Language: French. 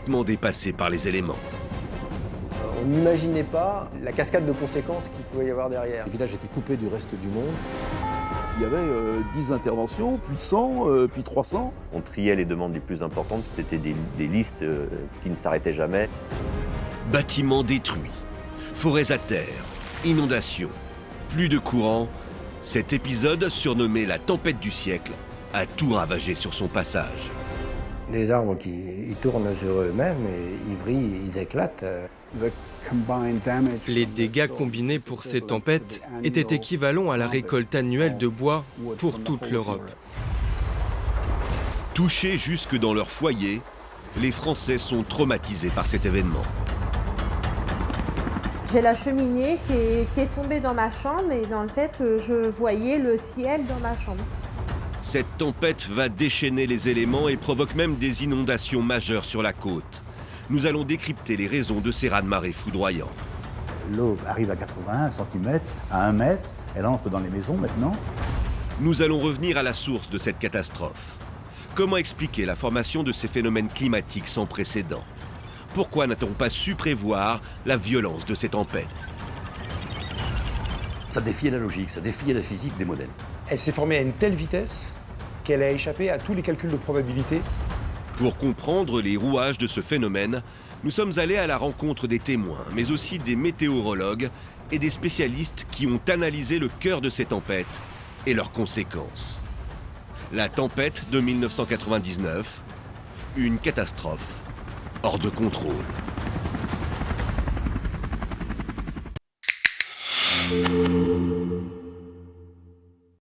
complètement dépassés par les éléments. On n'imaginait pas la cascade de conséquences qu'il pouvait y avoir derrière. Le village était coupé du reste du monde. Il y avait 10 interventions, puis 100, puis 300. On triait les demandes les plus importantes, c'était des listes qui ne s'arrêtaient jamais. Bâtiments détruits, forêts à terre, inondations, plus de courant. Cet épisode, surnommé la tempête du siècle, a tout ravagé sur son passage. Les arbres ils tournent sur eux-mêmes, et ils vrillent, ils éclatent. Les dégâts combinés pour ces tempêtes étaient équivalents à la récolte annuelle de bois pour toute l'Europe. Touchés jusque dans leur foyer, les Français sont traumatisés par cet événement. J'ai la cheminée qui est tombée dans ma chambre et dans le fait, je voyais le ciel dans ma chambre. Cette tempête va déchaîner les éléments et provoque même des inondations majeures sur la côte. Nous allons décrypter les raisons de ces raz-de-marée foudroyants. L'eau arrive à 81 cm, à 1 mètre, elle entre dans les maisons maintenant. Nous allons revenir à la source de cette catastrophe. Comment expliquer la formation de ces phénomènes climatiques sans précédent? Pourquoi n'a-t-on pas su prévoir la violence de ces tempêtes? Ça défiait la logique, ça défiait la physique des modèles. Elle s'est formée à une telle vitesse qu'elle a échappé à tous les calculs de probabilité. Pour comprendre les rouages de ce phénomène, nous sommes allés à la rencontre des témoins, mais aussi des météorologues et des spécialistes qui ont analysé le cœur de ces tempêtes et leurs conséquences. La tempête de 1999, une catastrophe hors de contrôle.